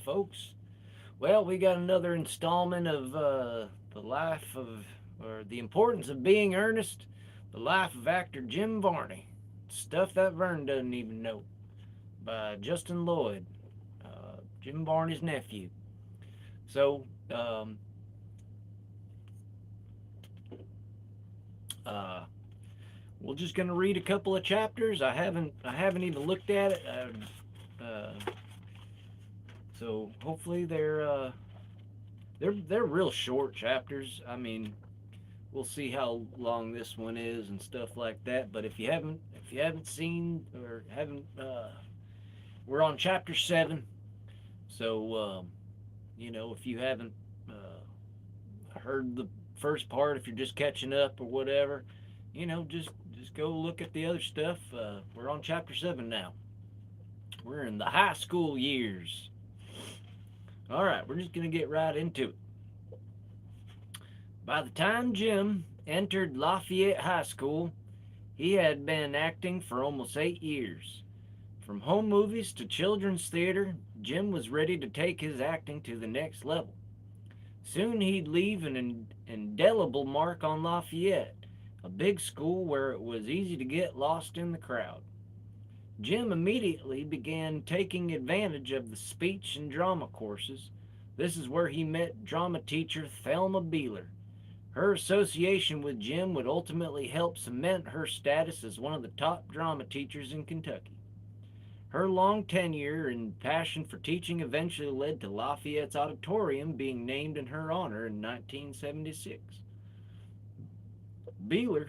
folks. Well, we got another installment of the life of, or the importance of being Ernest, the life of actor Jim Varney. Stuff that Vern doesn't even know, by Justin Lloyd, Jim Varney's nephew. So, um, uh, we're just gonna read a couple of chapters. I haven't even looked at it. So hopefully they're real short chapters. I mean, we'll see how long this one is and stuff like that. But if you haven't seen or haven't, we're on chapter 7. So if you haven't heard the first part, if you're just catching up or whatever, just go look at the other stuff. We're on chapter 7 now. We're in the high school years. All right, we're just gonna get right into it. By the time Jim entered Lafayette High School, he had been acting for almost 8 years. From home movies to children's theater, Jim was ready to take his acting to the next level. Soon he'd leave an indelible mark on Lafayette, a big school where it was easy to get lost in the crowd. Jim immediately began taking advantage of the speech and drama courses. This is where he met drama teacher Thelma Beeler. Her association with Jim would ultimately help cement her status as one of the top drama teachers in Kentucky. Her long tenure and passion for teaching eventually led to Lafayette's auditorium being named in her honor in 1976. Beeler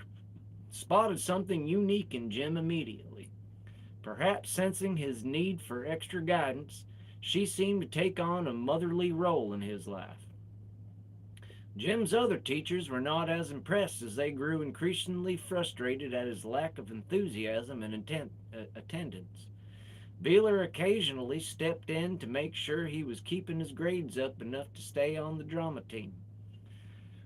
spotted something unique in Jim immediately. Perhaps sensing his need for extra guidance, she seemed to take on a motherly role in his life. Jim's other teachers were not as impressed as they grew increasingly frustrated at his lack of enthusiasm and attendance. Beeler occasionally stepped in to make sure he was keeping his grades up enough to stay on the drama team.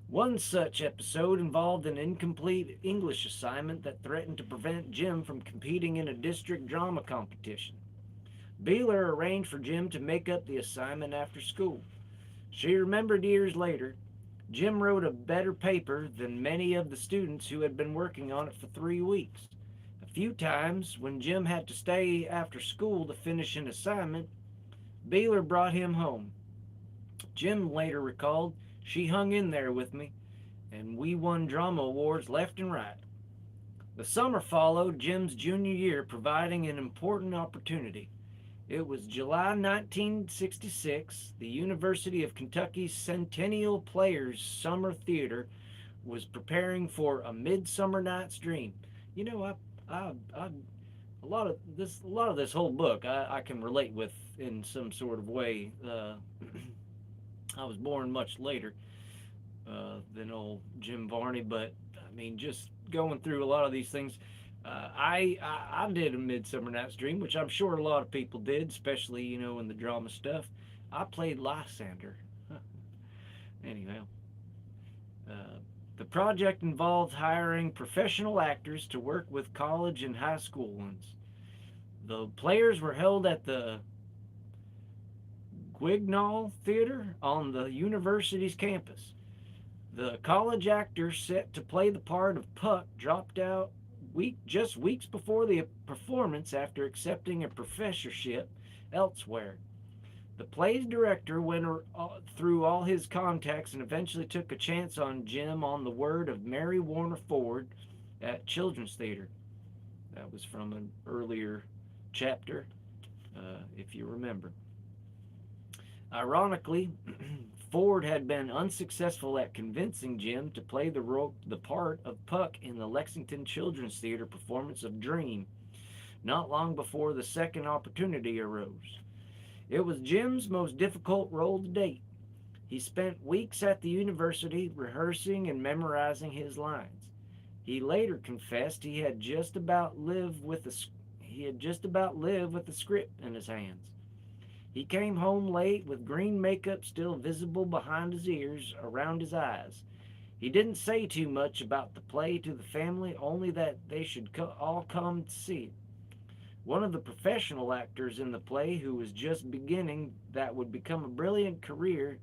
One such episode involved an incomplete English assignment that threatened to prevent Jim from competing in a district drama competition. Beeler arranged for Jim to make up the assignment after school. She remembered years later, Jim wrote a better paper than many of the students who had been working on it for 3 weeks. A few times, when Jim had to stay after school to finish an assignment, Beeler brought him home. Jim later recalled, "She hung in there with me, and we won drama awards left and right." The summer followed Jim's junior year, providing an important opportunity. It was July 1966. The University of Kentucky's Centennial Players Summer Theater was preparing for A Midsummer Night's Dream. You know, I a lot of this whole book, I can relate with in some sort of way. I was born much later than old Jim Varney, but I mean, just going through a lot of these things. I did A Midsummer Night's Dream, which I'm sure a lot of people did, especially in the drama stuff. I played Lysander. Anyhow, uh, the project involved hiring professional actors to work with college and high school ones. The players were held at the Guignol Theater on the university's campus. The college actor set to play the part of Puck dropped out just weeks before the performance after accepting a professorship elsewhere. The play's director went through all his contacts and eventually took a chance on Jim on the word of Mary Warner Ford at Children's Theater. That was from an earlier chapter, if you remember. Ironically, Ford had been unsuccessful at convincing Jim to play the part of Puck in the Lexington Children's Theater performance of Dream, not long before the second opportunity arose. It was Jim's most difficult role to date. He spent weeks at the university rehearsing and memorizing his lines. He later confessed he had just about lived with the script in his hands. He came home late with green makeup still visible behind his ears, around his eyes. He didn't say too much about the play to the family, only that they should all come to see it. One of the professional actors in the play who was just beginning that would become a brilliant career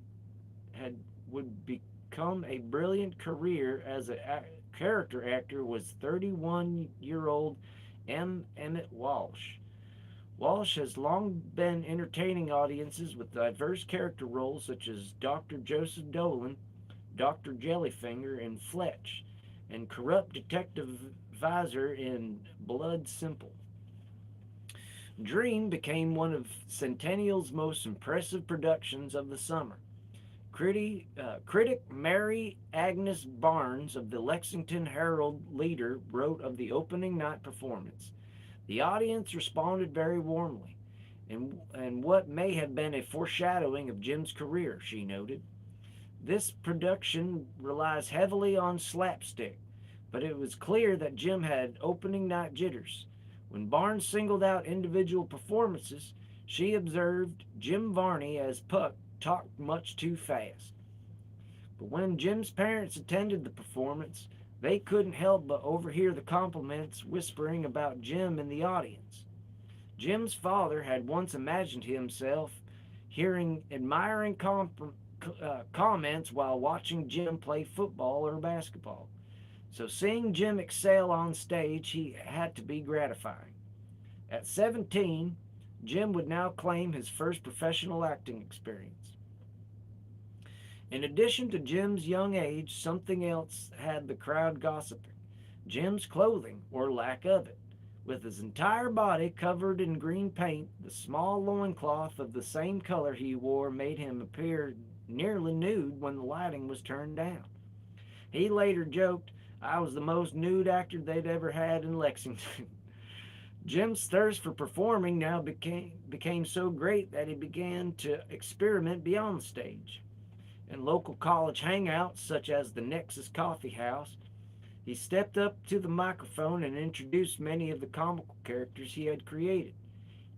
had would become a brilliant career as a character actor was 31-year-old M. Emmett Walsh. Walsh has long been entertaining audiences with diverse character roles such as Dr. Joseph Dolan, Dr. Jellyfinger in Fletch, and corrupt detective Visor in Blood Simple. Dream became one of Centennial's most impressive productions of the summer. Critic Mary Agnes Barnes of the Lexington Herald Leader wrote of the opening night performance. The audience responded very warmly, and what may have been a foreshadowing of Jim's career, she noted. This production relies heavily on slapstick, but it was clear that Jim had opening night jitters. When Barnes singled out individual performances, she observed Jim Varney as Puck talked much too fast. But when Jim's parents attended the performance, they couldn't help but overhear the compliments whispering about Jim in the audience. Jim's father had once imagined himself hearing admiring comments while watching Jim play football or basketball. So seeing Jim excel on stage, he had to be gratifying. At 17, Jim would now claim his first professional acting experience. In addition to Jim's young age, something else had the crowd gossiping: Jim's clothing, or lack of it. With his entire body covered in green paint, the small loincloth of the same color he wore made him appear nearly nude when the lighting was turned down. He later joked, "I was the most nude actor they'd ever had in Lexington." Jim's thirst for performing now became so great that he began to experiment beyond the stage. In local college hangouts, such as the Nexus Coffee House, he stepped up to the microphone and introduced many of the comical characters he had created.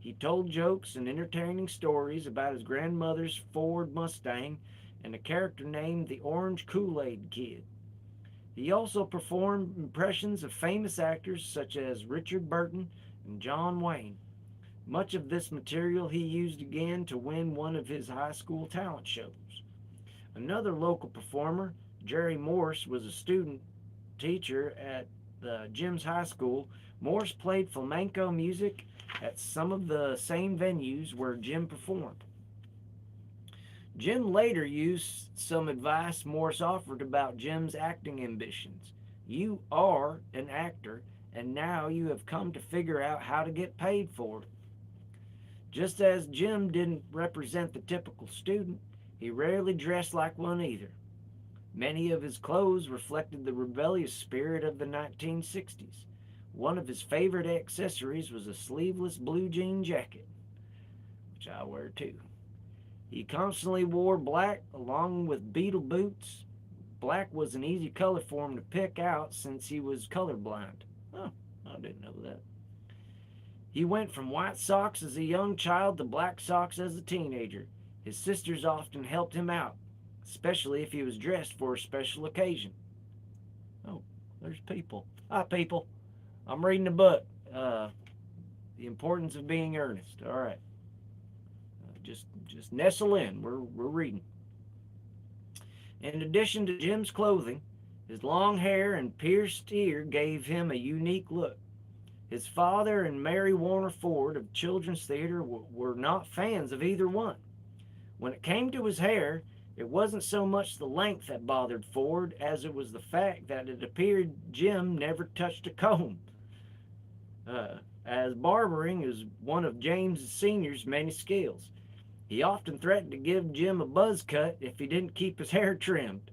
He told jokes and entertaining stories about his grandmother's Ford Mustang and a character named the Orange Kool-Aid Kid. He also performed impressions of famous actors such as Richard Burton and John Wayne. Much of this material he used again to win one of his high school talent shows. Another local performer, Jerry Morse, was a student teacher at Jim's high school. Morse played flamenco music at some of the same venues where Jim performed. Jim later used some advice Morse offered about Jim's acting ambitions. "You are an actor, and now you have come to figure out how to get paid for it." Just as Jim didn't represent the typical student, he rarely dressed like one either. Many of his clothes reflected the rebellious spirit of the 1960s. One of his favorite accessories was a sleeveless blue jean jacket, which I wear too. He constantly wore black along with beetle boots. Black was an easy color for him to pick out since he was colorblind. Oh, I didn't know that. He went from white socks as a young child to black socks as a teenager. His sisters often helped him out, especially if he was dressed for a special occasion. Oh, there's people. Hi, people. I'm reading a book. The Importance of Being Earnest. All right. Just nestle in. We're reading. In addition to Jim's clothing, his long hair and pierced ear gave him a unique look. His father and Mary Warner Ford of Children's Theater were not fans of either one. When it came to his hair, it wasn't so much the length that bothered Ford as it was the fact that it appeared Jim never touched a comb, as barbering is one of James Sr.'s many skills. He often threatened to give Jim a buzz cut if he didn't keep his hair trimmed.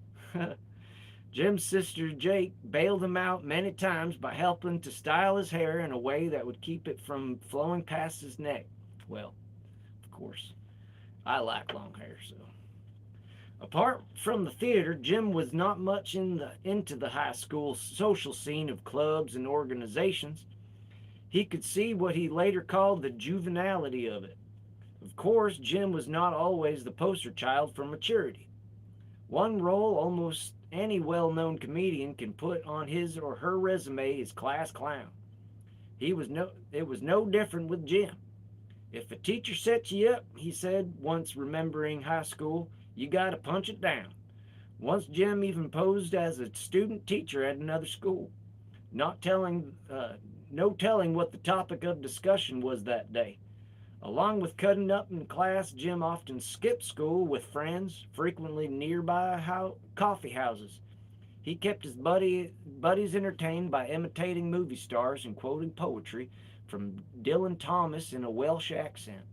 Jim's sister Jake bailed him out many times by helping to style his hair in a way that would keep it from flowing past his neck. Well, of course, I like long hair, so. Apart from the theater, Jim was not much into the high school social scene of clubs and organizations. He could see what he later called the juvenility of it. Of course, Jim was not always the poster child for maturity. One role almost any well-known comedian can put on his or her resume is class clown. It was no different with Jim. If a teacher sets you up, he said once, remembering high school, you got to punch it down. Once Jim even posed as a student teacher at another school, not telling, no telling what the topic of discussion was that day. Along with cutting up in class, Jim often skipped school with friends, frequently nearby coffee houses. He kept his buddies entertained by imitating movie stars and quoting poetry from Dylan Thomas in a Welsh accent.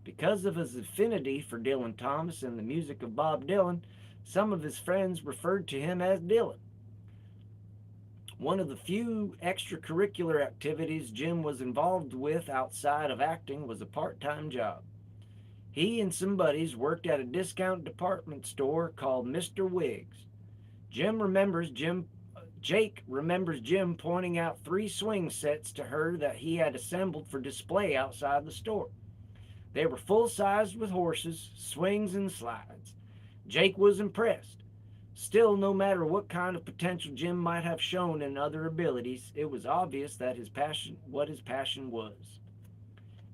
Because of his affinity for Dylan Thomas and the music of Bob Dylan, some of his friends referred to him as Dylan. One of the few extracurricular activities Jim was involved with outside of acting was a part time job. He and some buddies worked at a discount department store called Mr. Wiggs. Jim remembers Jim Jake remembers Jim pointing out three swing sets to her that he had assembled for display outside the store. They were full sized with horses, swings, and slides. Jake was impressed. Still, no matter what kind of potential Jim might have shown in other abilities, it was obvious that his passion was.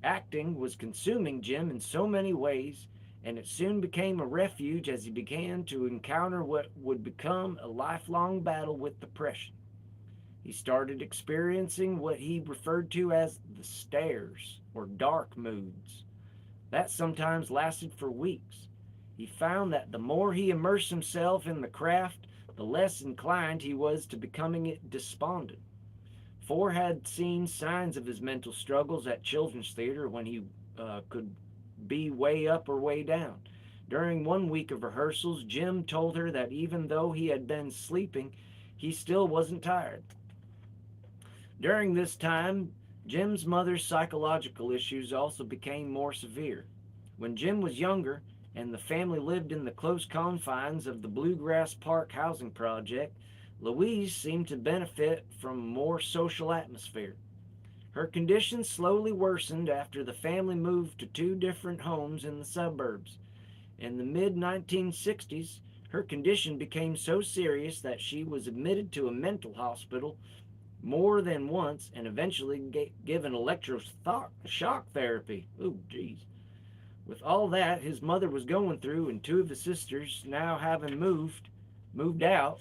Acting was consuming Jim in so many ways, and it soon became a refuge as he began to encounter what would become a lifelong battle with depression. He started experiencing what he referred to as the stares, or dark moods. That sometimes lasted for weeks. He found that the more he immersed himself in the craft, the less inclined he was to becoming despondent. Ford had seen signs of his mental struggles at children's theater when he could be way up or way down. During one week of rehearsals, Jim told her that even though he had been sleeping, he still wasn't tired. During this time, Jim's mother's psychological issues also became more severe. When Jim was younger and the family lived in the close confines of the Bluegrass Park housing project, Louise seemed to benefit from a more social atmosphere. Her condition slowly worsened after the family moved to two different homes in the suburbs. In the mid 1960s, her condition became so serious that she was admitted to a mental hospital more than once and eventually given electroshock therapy. Oh, geez. With all that his mother was going through and two of his sisters now having moved out,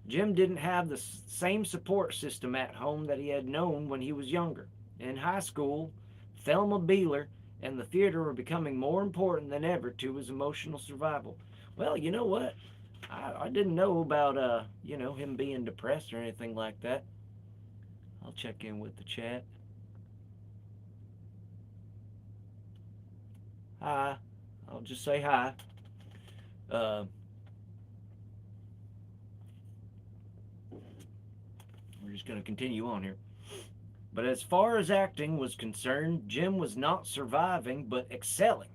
Jim didn't have the same support system at home that he had known when he was younger. In high school, Thelma Beeler and the theater were becoming more important than ever to his emotional survival. Well, you know what? I didn't know about him being depressed or anything like that. I'll check in with the chat. Hi. I'll just say hi. Uh, we're just going to continue on here. But as far as acting was concerned, Jim was not surviving but excelling,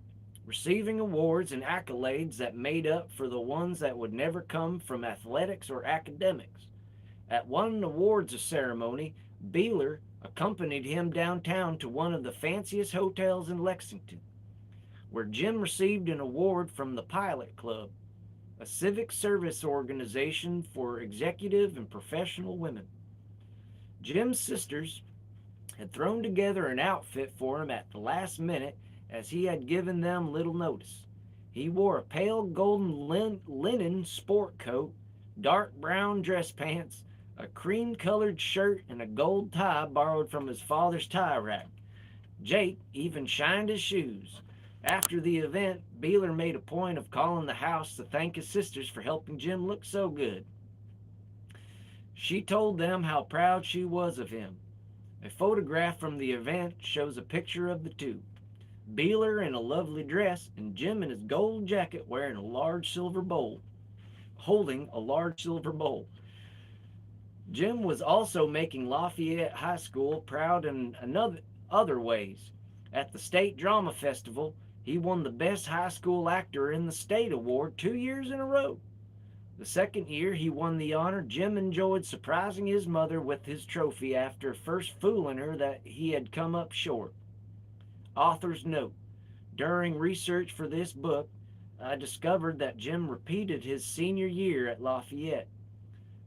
receiving awards and accolades that made up for the ones that would never come from athletics or academics. At one awards ceremony, Beeler accompanied him downtown to one of the fanciest hotels in Lexington, where Jim received an award from the Pilot Club, a civic service organization for executive and professional women. Jim's sisters had thrown together an outfit for him at the last minute as he had given them little notice. He wore a pale golden linen sport coat, dark brown dress pants, a cream colored shirt, and a gold tie borrowed from his father's tie rack. Jake even shined his shoes. After the event, Beeler made a point of calling the house to thank his sisters for helping Jim look so good. She told them how proud she was of him. A photograph from the event shows a picture of the two. Beeler in a lovely dress and Jim in his gold jacket wearing a large silver bowl, holding a large silver bowl. Jim was also making Lafayette High School proud in other ways. At the State Drama Festival, he won the Best High School Actor in the State Award 2 years in a row. The second year he won the honor, Jim enjoyed surprising his mother with his trophy after first fooling her that he had come up short. Author's note: during research for this book, I discovered that Jim repeated his senior year at Lafayette.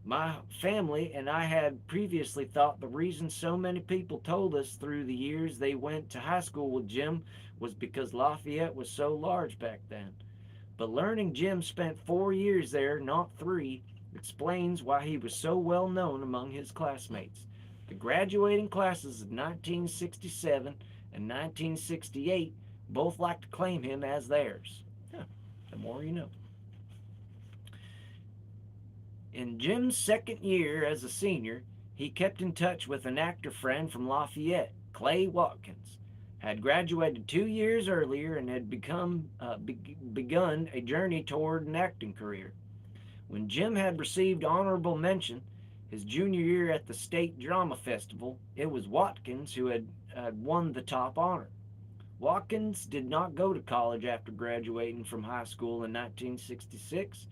My family and I had previously thought the reason so many people told us through the years they went to high school with Jim was because Lafayette was so large back then. But learning Jim spent 4 years there, not three, explains why he was so well known among his classmates. The graduating classes of 1967 and 1968 both like to claim him as theirs. Huh, the more you know. In Jim's second year as a senior, he kept in touch with an actor friend from Lafayette, Clay Watkins. Had graduated 2 years earlier and had begun a journey toward an acting career. When Jim had received honorable mention his junior year at the State Drama Festival, it was Watkins who had won the top honor. Watkins did not go to college after graduating from high school in 1966.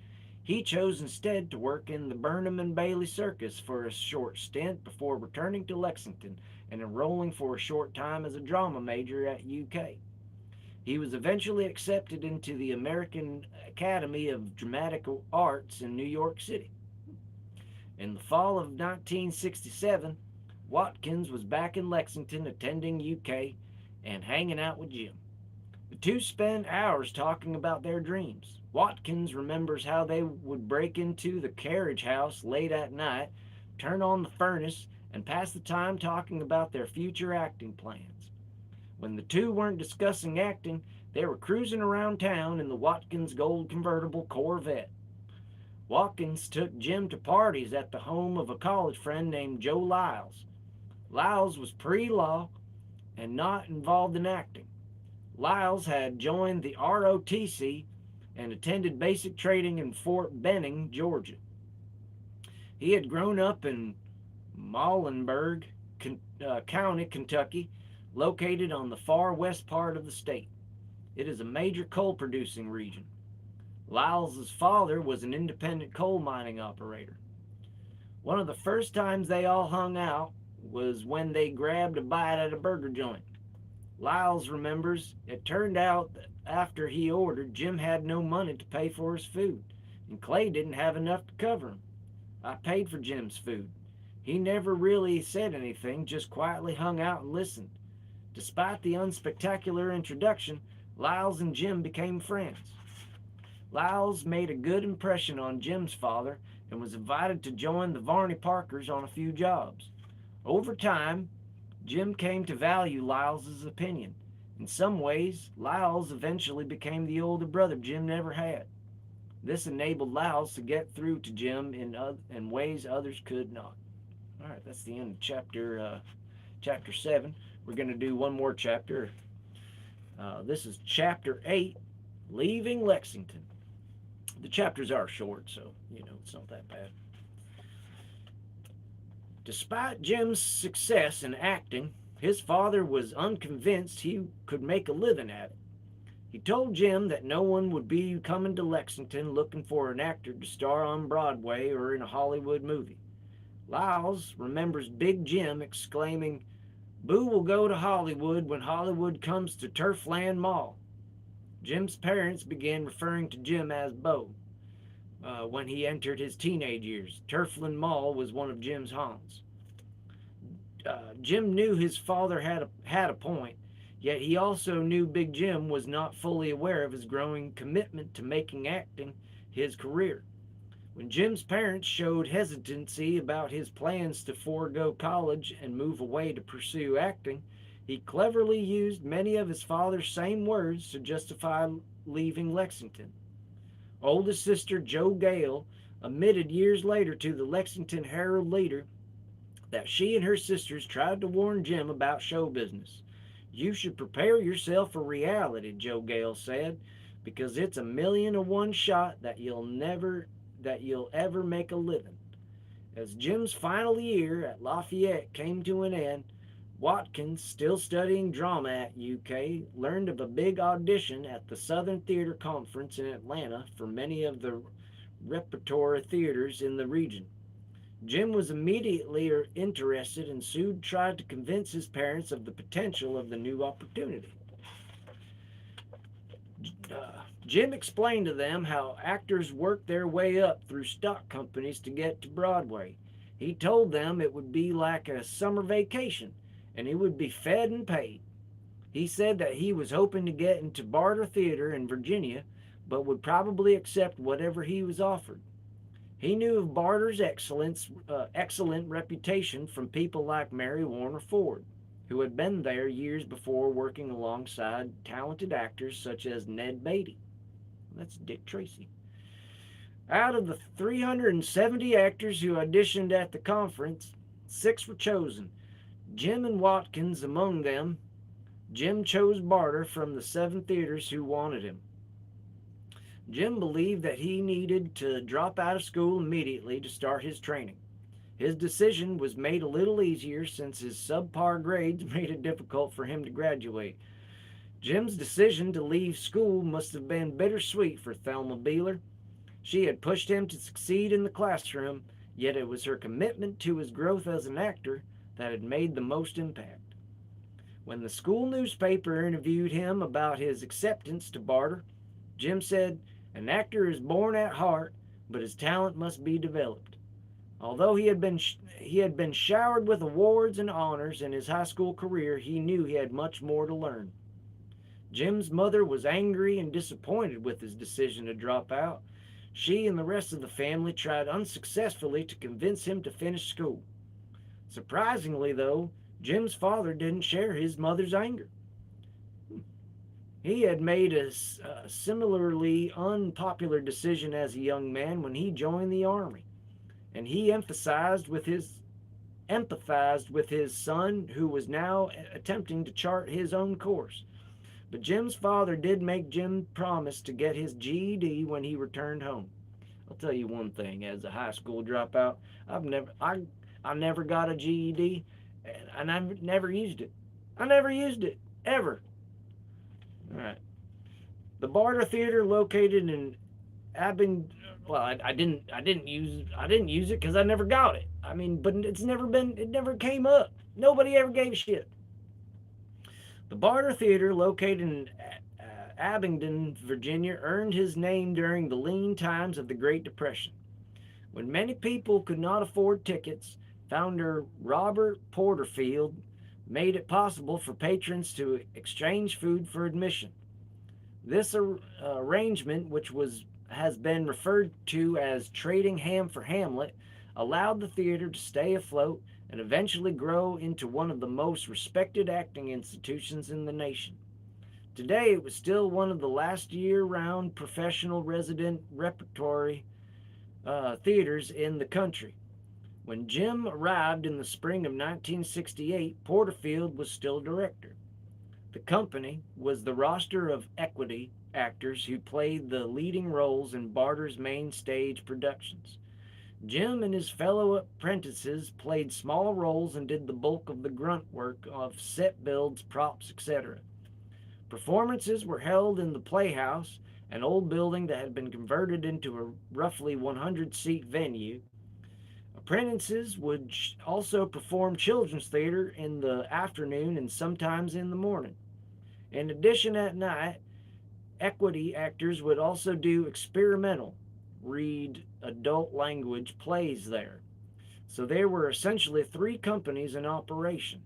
He chose instead to work in the Burnham and Bailey Circus for a short stint before returning to Lexington and enrolling for a short time as a drama major at UK. He was eventually accepted into the American Academy of Dramatic Arts in New York City. In the fall of 1967, Watkins was back in Lexington attending UK and hanging out with Jim. The two spend hours talking about their dreams. Watkins remembers how they would break into the carriage house late at night, turn on the furnace, and pass the time talking about their future acting plans. When the two weren't discussing acting, they were cruising around town in the Watkins Gold convertible Corvette. Watkins took Jim to parties at the home of a college friend named Joe Lyles. Lyles was pre-law and not involved in acting. Lyles had joined the ROTC and attended basic training in Fort Benning, Georgia. He had grown up in Muhlenberg County, Kentucky, located on the far west part of the state. It is a major coal producing region. Lyles' father was an independent coal mining operator. One of the first times they all hung out was when they grabbed a bite at a burger joint. Lyles remembers it turned out that after he ordered, Jim had no money to pay for his food, and Clay didn't have enough to cover him. I paid for Jim's food. He never really said anything, just quietly hung out and listened. Despite the unspectacular introduction, Lyles and Jim became friends. Lyles made a good impression on Jim's father and was invited to join the Varney Parkers on a few jobs. Over time, Jim came to value Lyles' opinion. In some ways, Lyles eventually became the older brother Jim never had. This enabled Lyles to get through to Jim in ways others could not. All right, that's the end of chapter 7. We're going to do one more chapter. This is chapter 8, Leaving Lexington. The chapters are short, so, it's not that bad. Despite Jim's success in acting, his father was unconvinced he could make a living at it. He told Jim that no one would be coming to Lexington looking for an actor to star on Broadway or in a Hollywood movie. Lyles remembers Big Jim exclaiming, "Boo will go to Hollywood when Hollywood comes to Turfland Mall." Jim's parents began referring to Jim as Bo. When he entered his teenage years, Turfland Mall was one of Jim's haunts. Jim knew his father had a point, yet he also knew Big Jim was not fully aware of his growing commitment to making acting his career. When Jim's parents showed hesitancy about his plans to forego college and move away to pursue acting, he cleverly used many of his father's same words to justify leaving Lexington. Oldest sister Jo Gale admitted years later to the Lexington Herald-Leader that she and her sisters tried to warn Jim about show business. "You should prepare yourself for reality," Jo Gale said, "because it's a 1,000,000 to 1 shot that you'll ever make a living." As Jim's final year at Lafayette came to an end, Watkins, still studying drama at UK, learned of a big audition at the Southern Theater Conference in Atlanta for many of the repertory theaters in the region. Jim was immediately interested and soon tried to convince his parents of the potential of the new opportunity. Jim explained to them how actors work their way up through stock companies to get to Broadway. He told them it would be like a summer vacation and he would be fed and paid. He said that he was hoping to get into Barter Theater in Virginia, but would probably accept whatever he was offered. He knew of Barter's excellent reputation from people like Mary Warner Ford, who had been there years before working alongside talented actors such as Ned Beatty. That's Dick Tracy. Out of the 370 actors who auditioned at the conference, 6 were chosen. Jim and Watkins among them. Jim chose Barter from the 7 theaters who wanted him. Jim believed that he needed to drop out of school immediately to start his training. His decision was made a little easier since his subpar grades made it difficult for him to graduate. Jim's decision to leave school must have been bittersweet for Thelma Beeler. She had pushed him to succeed in the classroom, yet it was her commitment to his growth as an actor that had made the most impact. When the school newspaper interviewed him about his acceptance to Barter, Jim said, "An actor is born at heart, but his talent must be developed." Although he had been showered with awards and honors in his high school career, he knew he had much more to learn. Jim's mother was angry and disappointed with his decision to drop out. She and the rest of the family tried unsuccessfully to convince him to finish school. Surprisingly, though, Jim's father didn't share his mother's anger. He had made a similarly unpopular decision as a young man when he joined the Army, and he empathized with his son who was now attempting to chart his own course. But Jim's father did make Jim promise to get his GED when he returned home. I'll tell you one thing, as a high school dropout, I never got a GED and I've never used it. I never used it ever. All right. The Barter Theater, located in Abingdon. Well, I didn't use it because I never got it. I mean, but it never came up. Nobody ever gave a shit. The Barter Theater, located in Abingdon, Virginia, earned his name during the lean times of the Great Depression. When many people could not afford tickets, founder Robert Porterfield made it possible for patrons to exchange food for admission. This arrangement, which has been referred to as trading ham for Hamlet, allowed the theater to stay afloat and eventually grow into one of the most respected acting institutions in the nation. Today, it was still one of the last year-round professional resident repertory theaters in the country. When Jim arrived in the spring of 1968, Porterfield was still director. The company was the roster of equity actors who played the leading roles in Barter's main stage productions. Jim and his fellow apprentices played small roles and did the bulk of the grunt work of set builds, props, etc. Performances were held in the Playhouse, an old building that had been converted into a roughly 100-seat venue. Apprentices would also perform children's theater in the afternoon and sometimes in the morning. In addition, at night, equity actors would also do experimental, read adult language plays there. So there were essentially 3 companies in operation.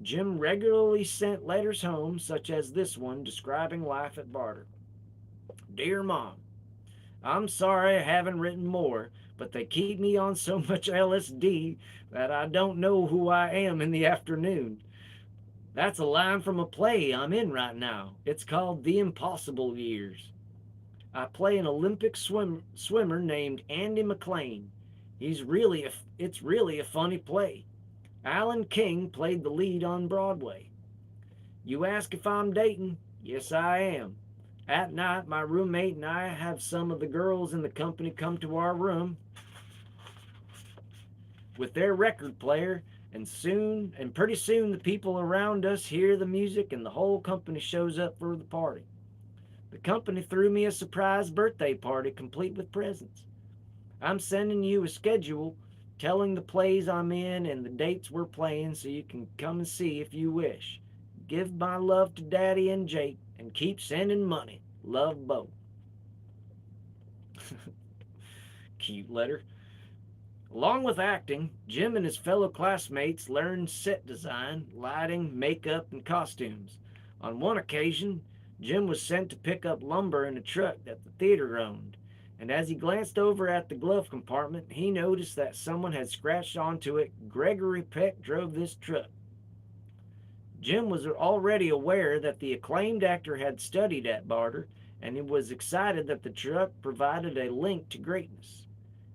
Jim regularly sent letters home, such as this one describing life at Barter. "Dear Mom, I'm sorry I haven't written more, but they keep me on so much LSD that I don't know who I am in the afternoon." That's a line from a play I'm in right now. It's called The Impossible Years. I play an Olympic swimmer named Andy McLean. It's really a funny play. Alan King played the lead on Broadway. You ask if I'm dating? Yes, I am. At night, my roommate and I have some of the girls in the company come to our room with their record player, and pretty soon the people around us hear the music and the whole company shows up for the party. The company threw me a surprise birthday party complete with presents. I'm sending you a schedule telling the plays I'm in and the dates we're playing so you can come and see if you wish. Give my love to Daddy and Jake and keep sending money. Love, Bo. Cute letter. Along with acting, Jim and his fellow classmates learned set design, lighting, makeup, and costumes. On one occasion, Jim was sent to pick up lumber in a truck that the theater owned, and as he glanced over at the glove compartment, he noticed that someone had scratched onto it, "Gregory Peck drove this truck." Jim was already aware that the acclaimed actor had studied at Barter, and he was excited that the truck provided a link to greatness.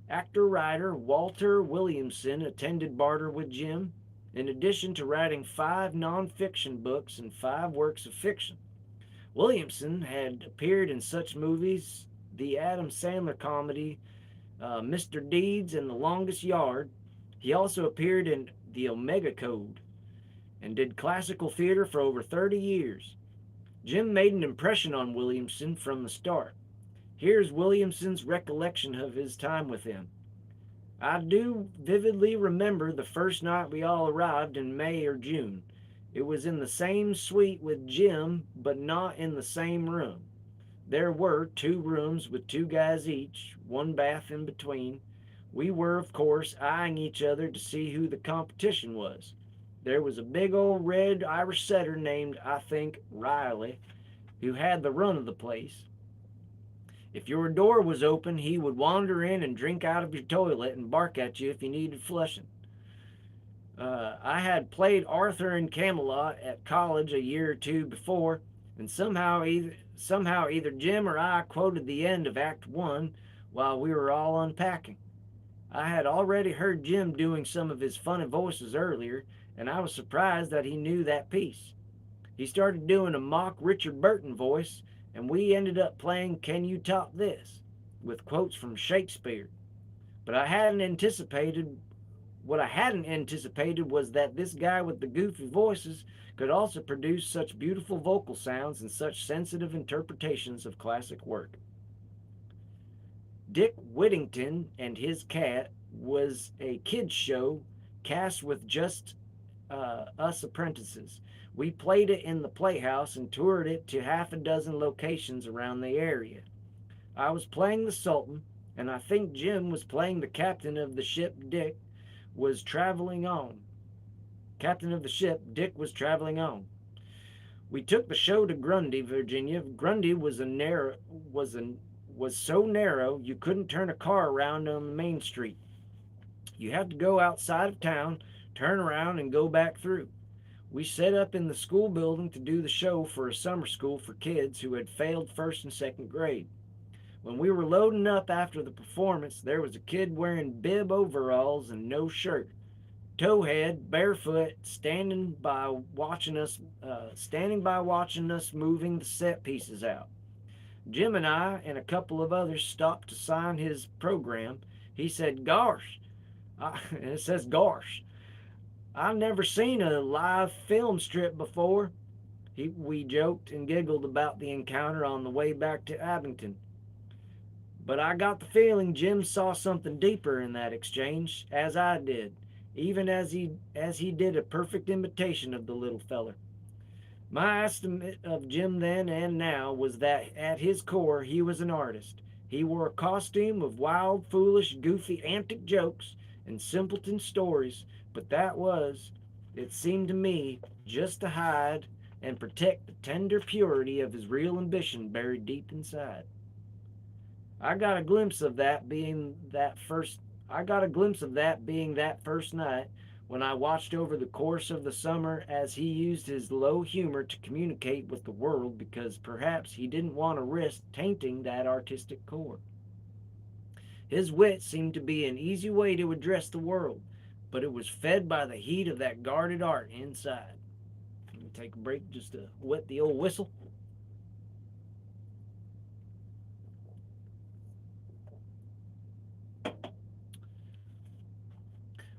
Actor-writer Walter Williamson attended Barter with Jim, in addition to writing 5 nonfiction books and 5 works of fiction. Williamson had appeared in such movies the Adam Sandler comedy Mr. Deeds and The Longest Yard. He also appeared in The Omega Code and did classical theater for over 30 years. Jim made an impression on Williamson from the start. Here's Williamson's recollection of his time with him. "I do vividly remember the first night we all arrived in May or June. It was in the same suite with Jim, but not in the same room. There were 2 rooms with 2 guys each, 1 bath in between. We were, of course, eyeing each other to see who the competition was. There was a big old red Irish setter named, I think, Riley, who had the run of the place. If your door was open, he would wander in and drink out of your toilet and bark at you if you needed flushing. I had played Arthur in Camelot at college a year or 2 before, and somehow either Jim or I quoted the end of Act 1 while we were all unpacking. I had already heard Jim doing some of his funny voices earlier, and I was surprised that he knew that piece. He started doing a mock Richard Burton voice, and we ended up playing Can You Top This? With quotes from Shakespeare. But I hadn't anticipated What I hadn't anticipated was that this guy with the goofy voices could also produce such beautiful vocal sounds and such sensitive interpretations of classic work. Dick Whittington and His Cat was a kids show cast with just us apprentices. We played it in the playhouse and toured it to half a dozen locations around the area. I was playing the Sultan, and I think Jim was playing the captain of the ship Dick was traveling on. Captain of the ship Dick was traveling on. We took the show to Grundy, Virginia. Grundy was so narrow you couldn't turn a car around on the main street. You had to go outside of town, turn around, and go back through. We set up in the school building to do the show for a summer school for kids who had failed first and second grade. When we were loading up after the performance, there was a kid wearing bib overalls and no shirt, towhead, barefoot, standing by watching us moving the set pieces out. Jim and I and a couple of others stopped to sign his program. He said, "Gosh," and it says "Gosh." "I've never seen a live film strip before." We joked and giggled about the encounter on the way back to Abington. But I got the feeling Jim saw something deeper in that exchange, as I did, even as he did a perfect imitation of the little feller. My estimate of Jim then and now was that at his core he was an artist. He wore a costume of wild, foolish, goofy, antic jokes and simpleton stories, but that was, it seemed to me, just to hide and protect the tender purity of his real ambition buried deep inside. I got a glimpse of that being that first night when I watched over the course of the summer as he used his low humor to communicate with the world because perhaps he didn't want to risk tainting that artistic core. His wit seemed to be an easy way to address the world, but it was fed by the heat of that guarded art inside. Let me take a break just to wet the old whistle.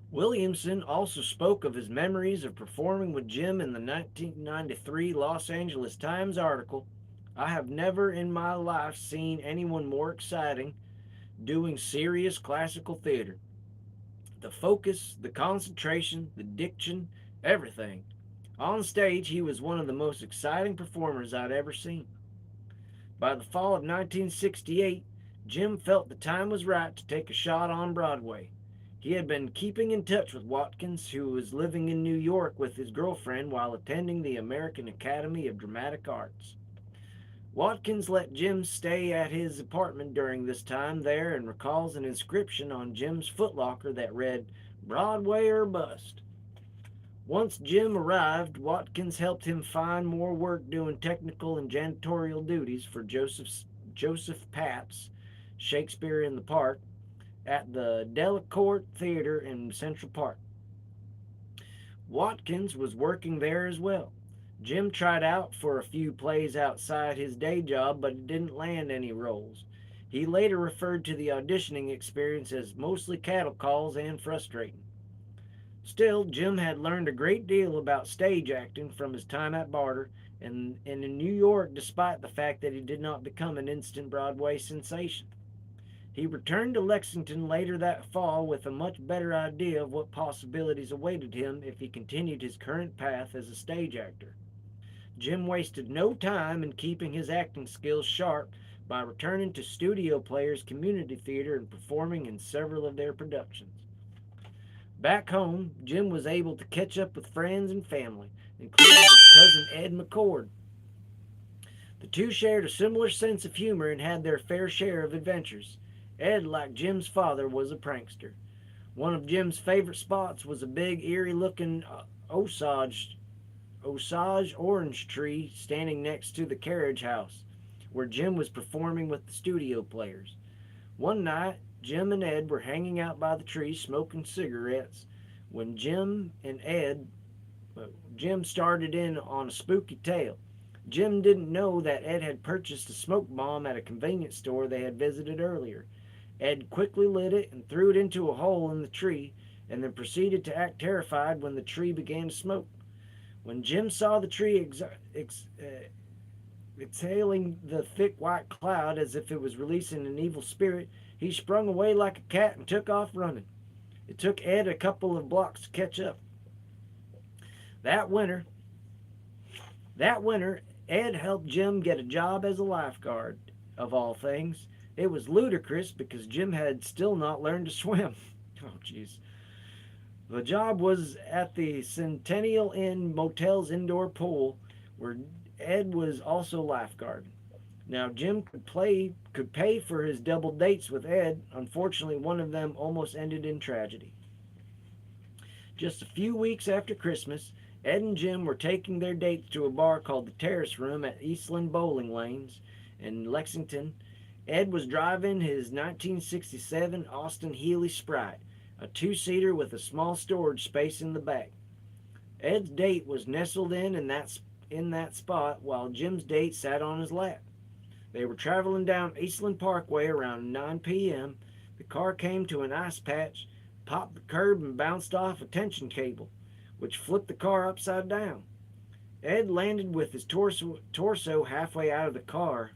Williamson also spoke of his memories of performing with Jim in the 1993 Los Angeles Times article, "I have never in my life seen anyone more exciting doing serious classical theater. The focus, the concentration, the diction, everything. On stage, he was one of the most exciting performers I'd ever seen." By the fall of 1968, Jim felt the time was right to take a shot on Broadway. He had been keeping in touch with Watkins, who was living in New York with his girlfriend while attending the American Academy of Dramatic Arts. Watkins let Jim stay at his apartment during this time there and recalls an inscription on Jim's footlocker that read, "Broadway or Bust." Once Jim arrived, Watkins helped him find more work doing technical and janitorial duties for Joseph Papp's Shakespeare in the Park at the Delacorte Theater in Central Park. Watkins was working there as well. Jim tried out for a few plays outside his day job, but didn't land any roles. He later referred to the auditioning experience as mostly cattle calls and frustrating. Still, Jim had learned a great deal about stage acting from his time at Barter and in New York, despite the fact that he did not become an instant Broadway sensation. He returned to Lexington later that fall with a much better idea of what possibilities awaited him if he continued his current path as a stage actor. Jim wasted no time in keeping his acting skills sharp by returning to Studio Players Community Theater and performing in several of their productions. Back home, Jim was able to catch up with friends and family, including his cousin Ed McCord. The two shared a similar sense of humor and had their fair share of adventures. Ed, like Jim's father, was a prankster. One of Jim's favorite spots was a big, eerie looking Osage orange tree standing next to the carriage house, where Jim was performing with the studio players. One night, Jim and Ed were hanging out by the tree smoking cigarettes when Jim started in on a spooky tale. Jim didn't know that Ed had purchased a smoke bomb at a convenience store they had visited earlier. Ed quickly lit it and threw it into a hole in the tree, and then proceeded to act terrified when the tree began to smoke. When Jim saw the tree exhaling the thick white cloud as if it was releasing an evil spirit, he sprung away like a cat and took off running. It took Ed a couple of blocks to catch up. That winter, that winter, Ed helped Jim get a job as a lifeguard, of all things. It was ludicrous because Jim had still not learned to swim. Oh, jeez. The job was at the Centennial Inn Motel's indoor pool, where Ed was also lifeguarding. Now Jim could pay for his double dates with Ed. Unfortunately, one of them almost ended in tragedy. Just a few weeks after Christmas, Ed and Jim were taking their dates to a bar called the Terrace Room at Eastland Bowling Lanes in Lexington. Ed was driving his 1967 Austin Healey Sprite, a two-seater with a small storage space in the back. Ed's date was nestled in that spot while Jim's date sat on his lap. They were traveling down Eastland Parkway around 9 p.m. The car came to an ice patch, popped the curb, and bounced off a tension cable, which flipped the car upside down. Ed landed with his torso halfway out of the car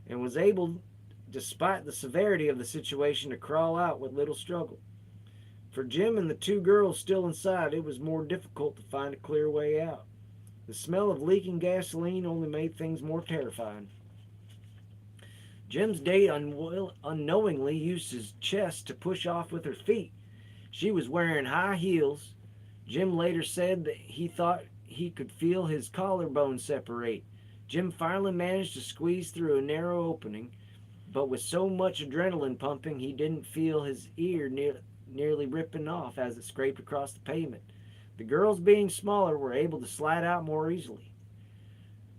and was able, despite the severity of the situation, to crawl out with little struggle. For Jim and the two girls still inside, it was more difficult to find a clear way out. The smell of leaking gasoline only made things more terrifying. Jim's date unknowingly used his chest to push off with her feet. She was wearing high heels. Jim later said that he thought he could feel his collarbone separate. Jim finally managed to squeeze through a narrow opening, but with so much adrenaline pumping, he didn't feel his ear nearly ripping off as it scraped across the pavement. The girls, being smaller, were able to slide out more easily.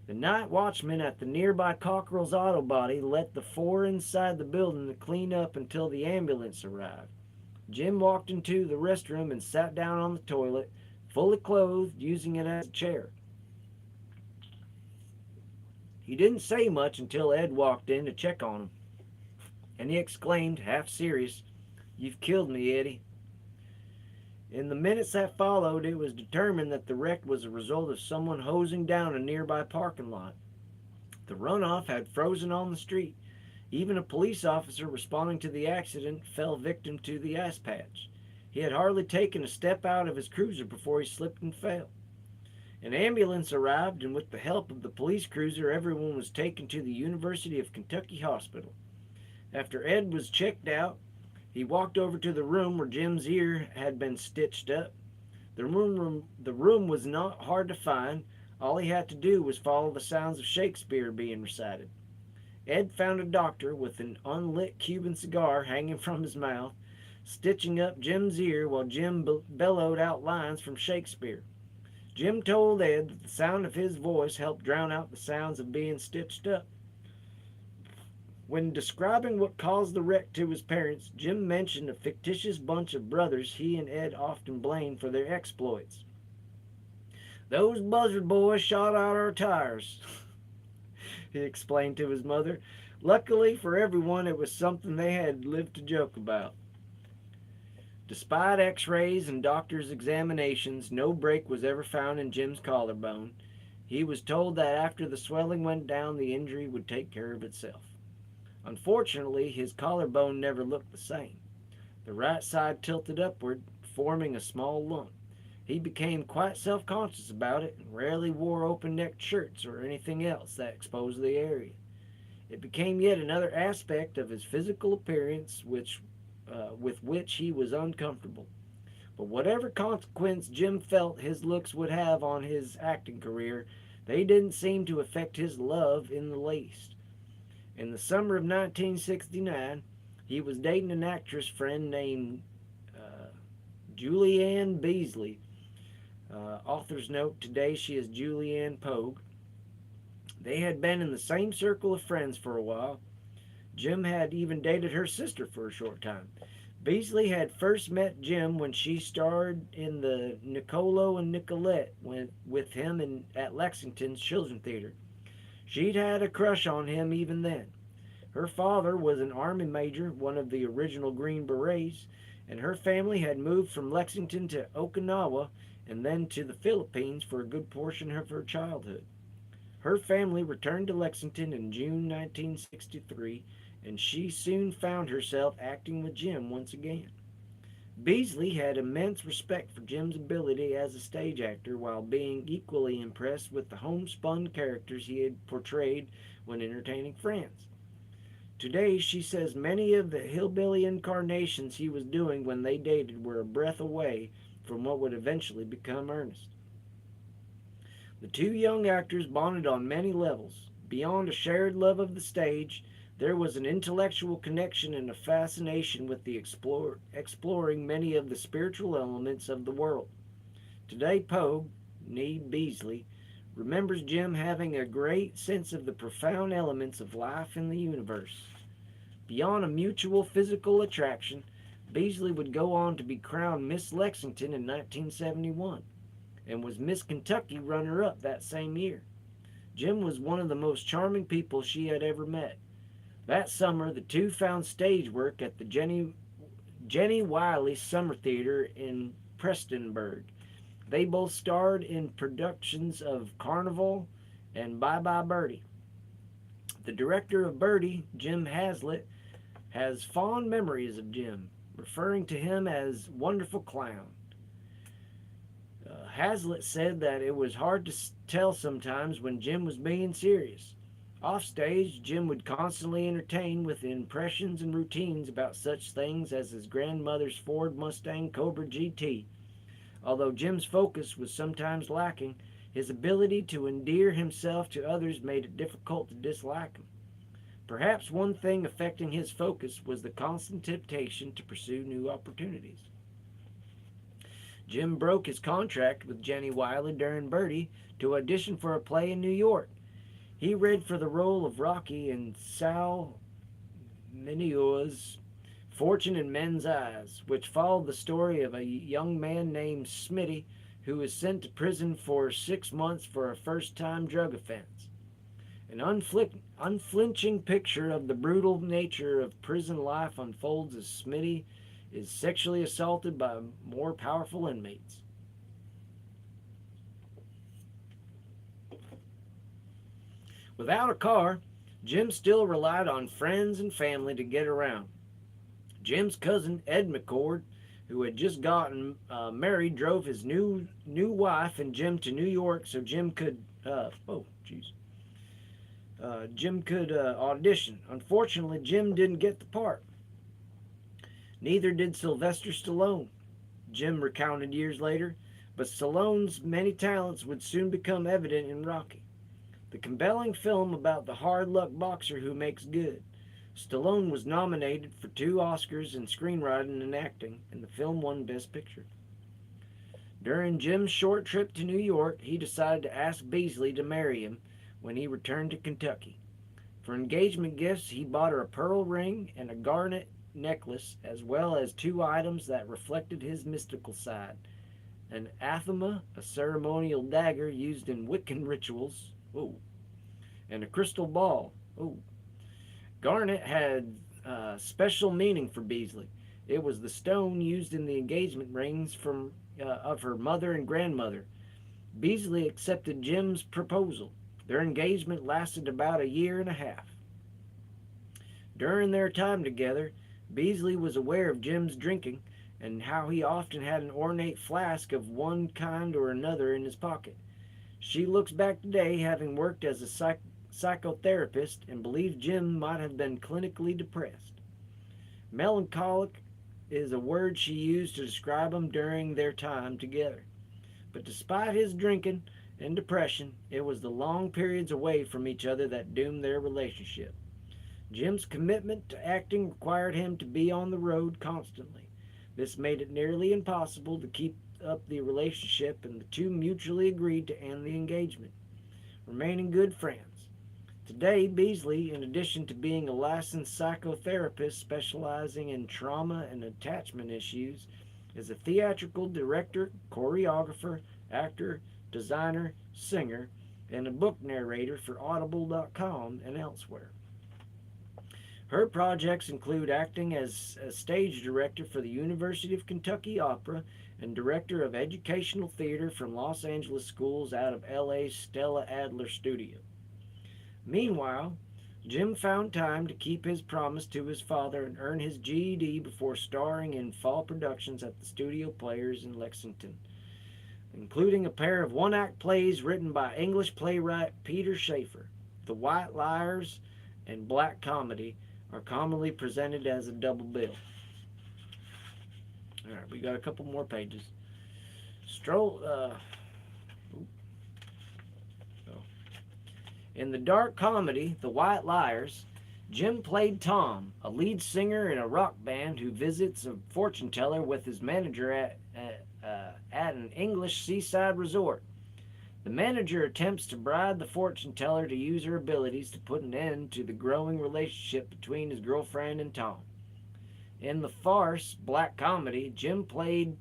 The night watchman at the nearby Cockrell's Auto Body let the four inside the building to clean up until the ambulance arrived. Jim walked into the restroom and sat down on the toilet, fully clothed, using it as a chair. He didn't say much until Ed walked in to check on him, and he exclaimed, half serious, "You've killed me, Eddie." In the minutes that followed, it was determined that the wreck was a result of someone hosing down a nearby parking lot. The runoff had frozen on the street. Even a police officer responding to the accident fell victim to the ice patch. He had hardly taken a step out of his cruiser before he slipped and fell. An ambulance arrived, and with the help of the police cruiser, everyone was taken to the University of Kentucky Hospital. After Ed was checked out, he walked over to the room where Jim's ear had been stitched up. The room was not hard to find. All he had to do was follow the sounds of Shakespeare being recited. Ed found a doctor with an unlit Cuban cigar hanging from his mouth, stitching up Jim's ear while Jim bellowed out lines from Shakespeare. Jim told Ed that the sound of his voice helped drown out the sounds of being stitched up. When describing what caused the wreck to his parents, Jim mentioned a fictitious bunch of brothers he and Ed often blamed for their exploits. "Those buzzard boys shot out our tires," he explained to his mother. Luckily for everyone, it was something they had lived to joke about. Despite x-rays and doctor's examinations, no break was ever found in Jim's collarbone. He was told that after the swelling went down, the injury would take care of itself. Unfortunately, his collarbone never looked the same. The right side tilted upward, forming a small lump. He became quite self-conscious about it and rarely wore open-necked shirts or anything else that exposed the area. It became yet another aspect of his physical appearance with which he was uncomfortable. But whatever consequence Jim felt his looks would have on his acting career, they didn't seem to affect his love in the least. In the summer of 1969, he was dating an actress friend named Julianne Beasley. Author's note, today she is Julianne Pogue. They had been in the same circle of friends for a while. Jim had even dated her sister for a short time. Beasley had first met Jim when she starred in the Nicolo and Nicolette with him at Lexington's Children's Theater. She'd had a crush on him even then. Her father was an Army major, one of the original Green Berets, and her family had moved from Lexington to Okinawa and then to the Philippines for a good portion of her childhood. Her family returned to Lexington in June 1963, and she soon found herself acting with Jim once again. Beasley had immense respect for Jim's ability as a stage actor, while being equally impressed with the homespun characters he had portrayed when entertaining friends. Today, she says many of the hillbilly incarnations he was doing when they dated were a breath away from what would eventually become Ernest. The two young actors bonded on many levels. Beyond a shared love of the stage, there was an intellectual connection and a fascination with the exploring many of the spiritual elements of the world. Today, Pogue, nee Beasley, remembers Jim having a great sense of the profound elements of life in the universe. Beyond a mutual physical attraction, Beasley would go on to be crowned Miss Lexington in 1971 and was Miss Kentucky runner-up that same year. Jim was one of the most charming people she had ever met. That summer, the two found stage work at the Jenny Wiley Summer Theater in Prestonburg. They both starred in productions of Carnival and Bye Bye Birdie. The director of Birdie, Jim Haslett, has fond memories of Jim, referring to him as wonderful clown. Haslett said that it was hard to tell sometimes when Jim was being serious. Offstage, Jim would constantly entertain with impressions and routines about such things as his grandmother's Ford Mustang Cobra GT. Although Jim's focus was sometimes lacking, his ability to endear himself to others made it difficult to dislike him. Perhaps one thing affecting his focus was the constant temptation to pursue new opportunities. Jim broke his contract with Jenny Wiley during Birdie to audition for a play in New York. He read for the role of Rocky in Sal Mineo's Fortune in Men's Eyes, which followed the story of a young man named Smitty who was sent to prison for 6 months for a first-time drug offense. An unflinching picture of the brutal nature of prison life unfolds as Smitty is sexually assaulted by more powerful inmates. Without a car, Jim still relied on friends and family to get around. Jim's cousin, Ed McCord, who had just gotten married, drove his new wife and Jim to New York so Jim could audition. Unfortunately, Jim didn't get the part. Neither did Sylvester Stallone, Jim recounted years later, but Stallone's many talents would soon become evident in Rocky, the compelling film about the hard luck boxer who makes good. Stallone was nominated for 2 Oscars in screenwriting and acting, and the film won Best Picture. During Jim's short trip to New York, he decided to ask Beasley to marry him when he returned to Kentucky. For engagement gifts, he bought her a pearl ring and a garnet necklace, as well as 2 items that reflected his mystical side: an anathema, a ceremonial dagger used in Wiccan rituals, ooh, and a crystal ball. Ooh. Garnet had special meaning for Beasley. It was the stone used in the engagement rings of her mother and grandmother. Beasley accepted Jim's proposal. Their engagement lasted about a year and a half. During their time together, Beasley was aware of Jim's drinking and how he often had an ornate flask of one kind or another in his pocket. She looks back today, having worked as a psychotherapist, and believes Jim might have been clinically depressed. Melancholic is a word she used to describe him during their time together. But despite his drinking and depression, it was the long periods away from each other that doomed their relationship. Jim's commitment to acting required him to be on the road constantly. This made it nearly impossible to keep up the relationship, and the two mutually agreed to end the engagement, remaining good friends. Today, Beasley, in addition to being a licensed psychotherapist specializing in trauma and attachment issues, is a theatrical director, choreographer, actor, designer, singer, and a book narrator for Audible.com and elsewhere. Her projects include acting as a stage director for the University of Kentucky Opera and director of educational theater from Los Angeles schools out of LA's Stella Adler studio. Meanwhile, Jim found time to keep his promise to his father and earn his GED before starring in fall productions at the Studio Players in Lexington, including a pair of one-act plays written by English playwright Peter Shaffer. The White Liars and Black Comedy are commonly presented as a double bill. All right, we got a couple more pages. In the dark comedy, The White Liars, Jim played Tom, a lead singer in a rock band who visits a fortune teller with his manager at an English seaside resort. The manager attempts to bribe the fortune teller to use her abilities to put an end to the growing relationship between his girlfriend and Tom. In the farce Black Comedy, Jim played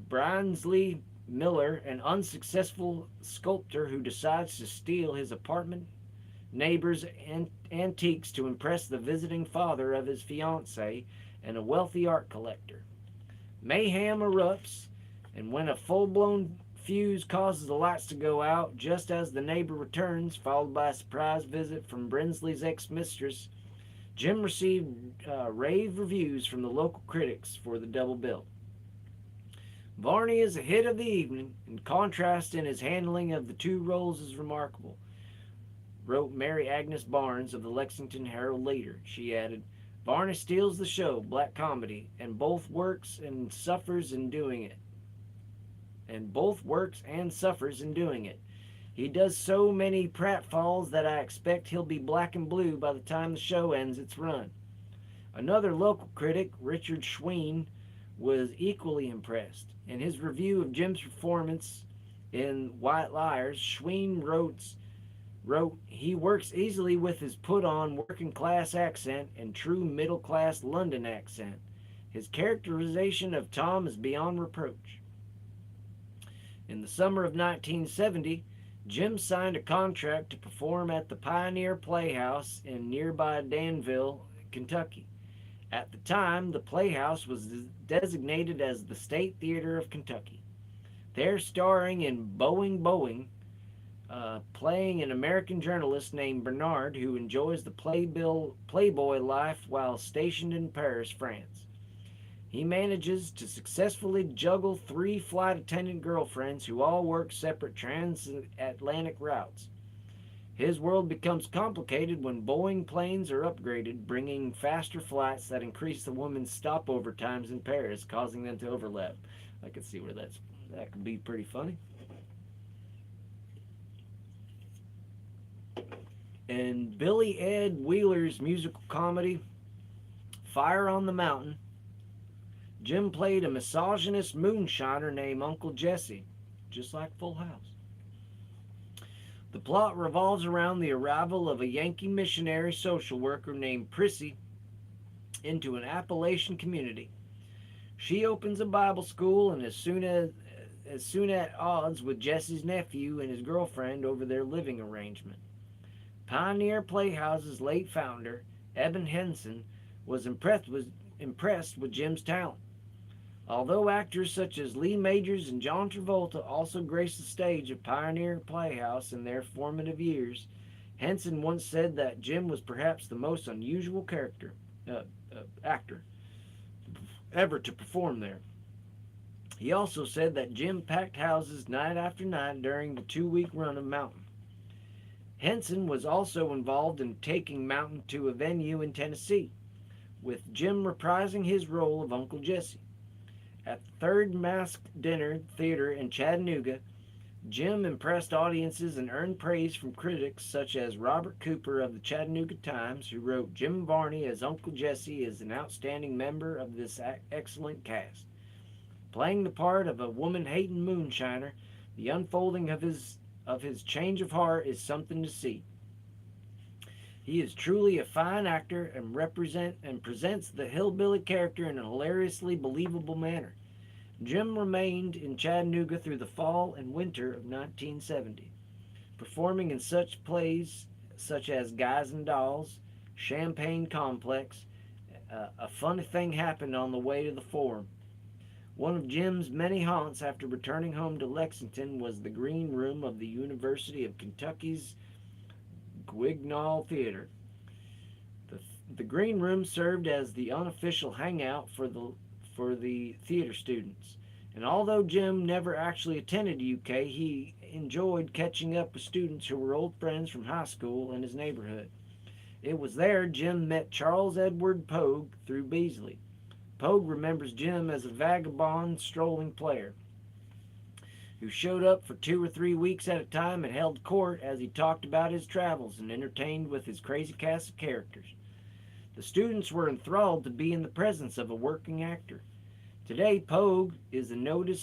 Brinsley Miller, an unsuccessful sculptor who decides to steal his apartment neighbor's antiques to impress the visiting father of his fiancée and a wealthy art collector. Mayhem erupts, and when a full-blown fuse causes the lights to go out just as the neighbor returns, followed by a surprise visit from Brinsley's ex-mistress, Jim received rave reviews from the local critics for the double bill. Varney is a hit of the evening, and contrast in his handling of the two roles is remarkable, wrote Mary Agnes Barnes of the Lexington Herald-Leader. She added, Varney steals the show, Black Comedy, and both works and suffers in doing it. He does so many pratfalls that I expect he'll be black and blue by the time the show ends its run. Another local critic, Richard Schween, was equally impressed. In his review of Jim's performance in White Liars, Schween wrote, he works easily with his put-on working-class accent and true middle-class London accent. His characterization of Tom is beyond reproach. In the summer of 1970, Jim signed a contract to perform at the Pioneer Playhouse in nearby Danville, Kentucky. At the time, the Playhouse was designated as the State Theater of Kentucky. There, starring in Boeing, playing an American journalist named Bernard who enjoys the Playboy life while stationed in Paris, France. He manages to successfully juggle three flight attendant girlfriends who all work separate transatlantic routes. His world becomes complicated when Boeing planes are upgraded, bringing faster flights that increase the woman's stopover times in Paris, causing them to overlap. I can see where that could be pretty funny. And Billy Ed Wheeler's musical comedy, Fire on the Mountain, Jim played a misogynist moonshiner named Uncle Jesse, just like Full House. The plot revolves around the arrival of a Yankee missionary social worker named Prissy into an Appalachian community. She opens a Bible school and as soon at odds with Jesse's nephew and his girlfriend over their living arrangement. Pioneer Playhouse's late founder, Eben Henson, was impressed with Jim's talent. Although actors such as Lee Majors and John Travolta also graced the stage of Pioneer Playhouse in their formative years, Henson once said that Jim was perhaps the most unusual actor ever to perform there. He also said that Jim packed houses night after night during the 2-week run of Mountain. Henson was also involved in taking Mountain to a venue in Tennessee, with Jim reprising his role of Uncle Jesse. At the Third Masked Dinner Theater in Chattanooga, Jim impressed audiences and earned praise from critics such as Robert Cooper of the Chattanooga Times, who wrote Jim Varney as Uncle Jesse is an outstanding member of this excellent cast. Playing the part of a woman-hating moonshiner, the unfolding of his change of heart is something to see. He is truly a fine actor and presents the hillbilly character in a hilariously believable manner. Jim remained in Chattanooga through the fall and winter of 1970, performing in such plays such as Guys and Dolls, Champagne Complex, A Funny Thing Happened on the Way to the Forum. One of Jim's many haunts after returning home to Lexington was the green room of the University of Kentucky's Guignol Theater. The green room served as the unofficial hangout for the theater students. And although Jim never actually attended UK, he enjoyed catching up with students who were old friends from high school in his neighborhood. It was there Jim met Charles Edward Pogue through Beasley. Pogue remembers Jim as a vagabond, strolling player who showed up for 2 or 3 weeks at a time and held court as he talked about his travels and entertained with his crazy cast of characters. The students were enthralled to be in the presence of a working actor. Today, Pogue is a noted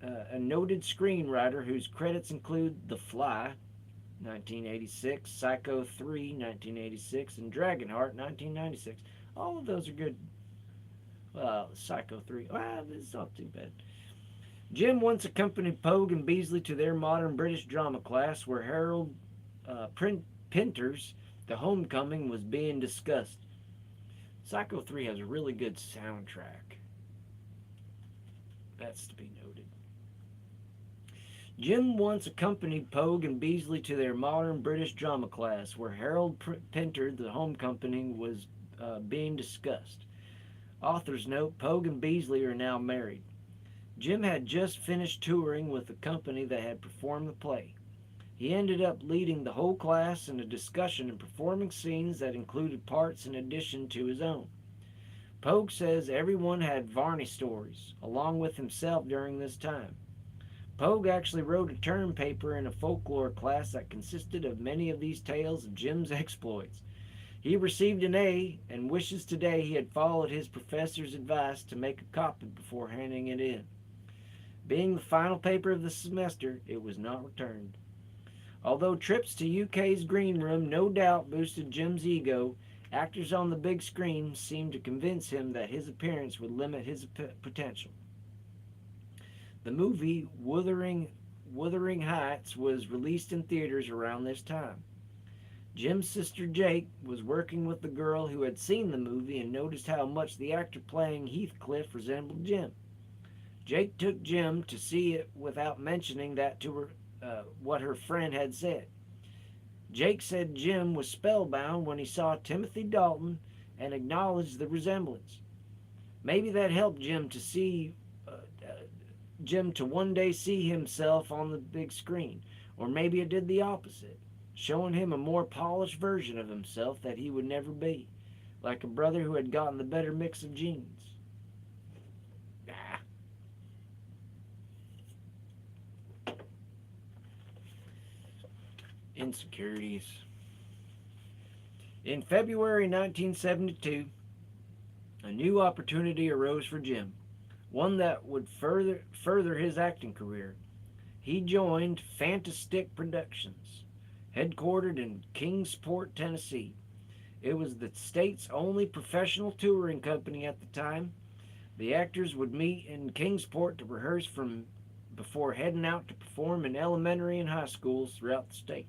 screenwriter whose credits include The Fly, 1986, Psycho 3, 1986, and Dragonheart, 1996. All of those are good. Psycho 3, it's not too bad. Jim once accompanied Pogue and Beasley to their modern British drama class where Harold Pinter's The Homecoming was being discussed. Psycho 3 has a really good soundtrack. That's to be noted. Jim once accompanied Pogue and Beasley to their modern British drama class where Harold Pinter, The Homecoming, was being discussed. Author's note, Pogue and Beasley are now married. Jim had just finished touring with the company that had performed the play. He ended up leading the whole class in a discussion and performing scenes that included parts in addition to his own. Pogue says everyone had Varney stories, along with himself during this time. Pogue actually wrote a term paper in a folklore class that consisted of many of these tales of Jim's exploits. He received an A and wishes today he had followed his professor's advice to make a copy before handing it in. Being the final paper of the semester, it was not returned. Although trips to UK's green room no doubt boosted Jim's ego, actors on the big screen seemed to convince him that his appearance would limit his potential. The movie Wuthering Heights was released in theaters around this time. Jim's sister Jake was working with the girl who had seen the movie and noticed how much the actor playing Heathcliff resembled Jim. Jake took Jim to see it without mentioning that to her, what her friend had said. Jake said Jim was spellbound when he saw Timothy Dalton and acknowledged the resemblance. Maybe that helped Jim to one day see himself on the big screen. Or maybe it did the opposite, showing him a more polished version of himself that he would never be, like a brother who had gotten the better mix of genes. Ah. Insecurities. In February 1972, a new opportunity arose for Jim, one that would further his acting career. He joined Fantastic Productions, headquartered in Kingsport, Tennessee. It was the state's only professional touring company at the time. The actors would meet in Kingsport to rehearse from before heading out to perform in elementary and high schools throughout the state.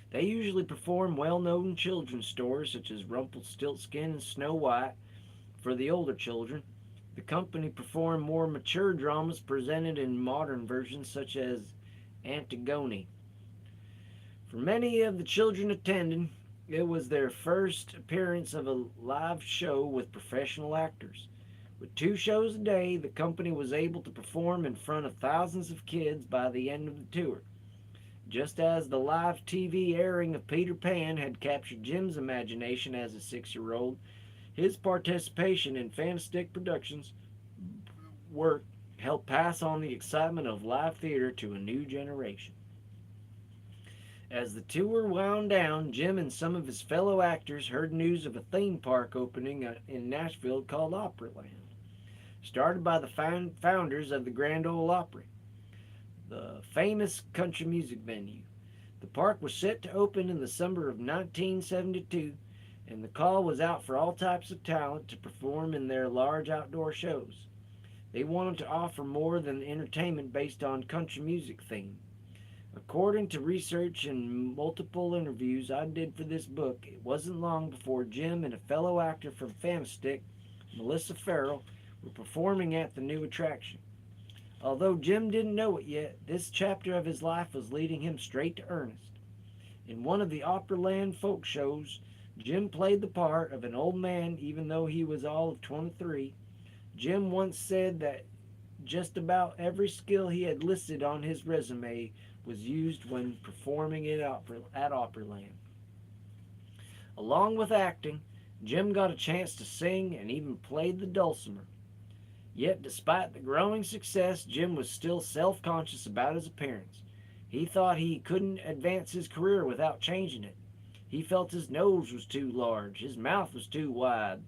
They usually perform well-known children's stories such as Rumpelstiltskin and Snow White for the older children. The company performed more mature dramas presented in modern versions such as Antigone. For many of the children attending, it was their first appearance of a live show with professional actors. With 2 shows a day, the company was able to perform in front of thousands of kids by the end of the tour. Just as the live TV airing of Peter Pan had captured Jim's imagination as a 6-year-old, his participation in Fantastic Productions work helped pass on the excitement of live theater to a new generation. As the tour wound down, Jim and some of his fellow actors heard news of a theme park opening in Nashville called Opryland, started by the founders of the Grand Ole Opry, the famous country music venue. The park was set to open in the summer of 1972, and the call was out for all types of talent to perform in their large outdoor shows. They wanted to offer more than entertainment based on country music theme. According to research and multiple interviews I did for this book, it wasn't long before Jim and a fellow actor from Fantastic, Melissa Farrell, were performing at the new attraction. Although Jim didn't know it yet, this chapter of his life was leading him straight to Ernest. In one of the Opryland folk shows, Jim played the part of an old man even though he was all of 23. Jim once said that just about every skill he had listed on his resume was used when performing at Opryland. Along with acting, Jim got a chance to sing and even played the dulcimer. Yet, despite the growing success, Jim was still self-conscious about his appearance. He thought he couldn't advance his career without changing it. He felt his nose was too large, his mouth was too wide.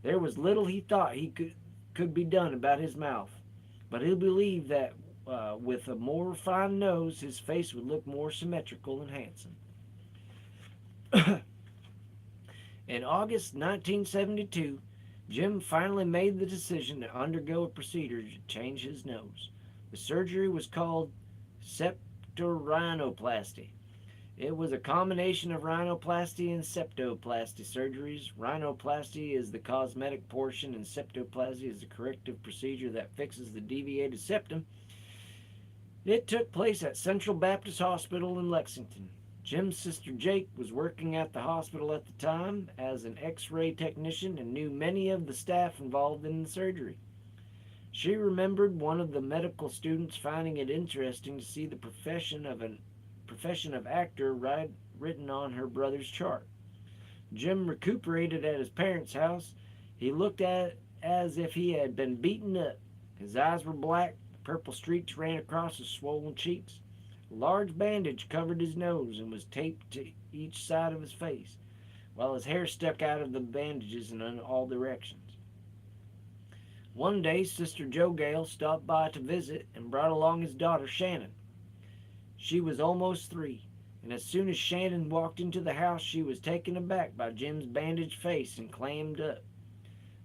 There was little he thought could be done about his mouth, but he believed that with a more refined nose, his face would look more symmetrical and handsome. In August 1972, Jim finally made the decision to undergo a procedure to change his nose. The surgery was called septorhinoplasty. It was a combination of rhinoplasty and septoplasty surgeries. Rhinoplasty is the cosmetic portion, and septoplasty is the corrective procedure that fixes the deviated septum. It took place at Central Baptist Hospital in Lexington. Jim's sister Jake was working at the hospital at the time as an X-ray technician and knew many of the staff involved in the surgery. She remembered one of the medical students finding it interesting to see the profession of actor written on her brother's chart. Jim recuperated at his parents' house. He looked as if he had been beaten up. His eyes were black, purple streaks ran across his swollen cheeks. A large bandage covered his nose and was taped to each side of his face, while his hair stuck out of the bandages in all directions. One day, Sister Jo Gale stopped by to visit and brought along his daughter Shannon. She was almost 3, and as soon as Shannon walked into the house, she was taken aback by Jim's bandaged face and clammed up.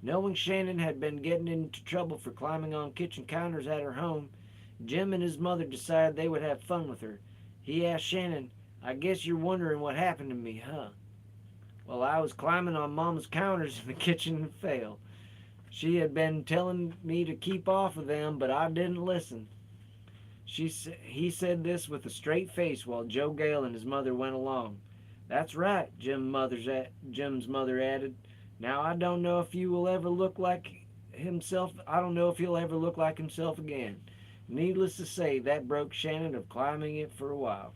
Knowing Shannon had been getting into trouble for climbing on kitchen counters at her home, Jim and his mother decided they would have fun with her. He asked Shannon, "I guess you're wondering what happened to me, huh?" "Well, I was climbing on Mama's counters in the kitchen and fell. She had been telling me to keep off of them, but I didn't listen." He said this with a straight face while Joe Gale and his mother went along. "That's right," Jim's mother added. Now, I don't know if he will ever look like himself. I don't know if he'll ever look like himself again. Needless to say, that broke Shannon of climbing it for a while.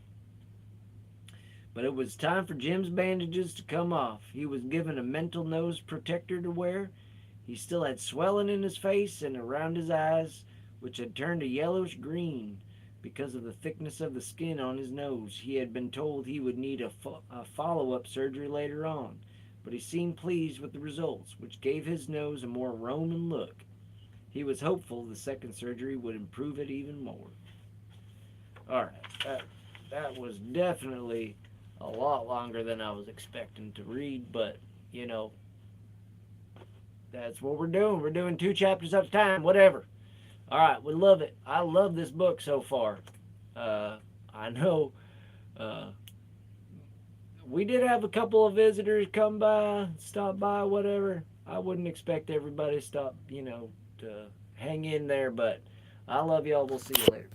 But it was time for Jim's bandages to come off. He was given a mental nose protector to wear. He still had swelling in his face and around his eyes, which had turned a yellowish green because of the thickness of the skin on his nose. He had been told he would need a follow up surgery later on, but he seemed pleased with the results, which gave his nose a more Roman look. He was hopeful the second surgery would improve it even more. Alright, that was definitely a lot longer than I was expecting to read, but you know, that's what we're doing. We're doing 2 chapters at a time, whatever. All right, we love it. I love this book so far. I know uh, we did have a couple of visitors come by, stop by, whatever. I wouldn't expect everybody to stop, to hang in there, but I love y'all. We'll see you later.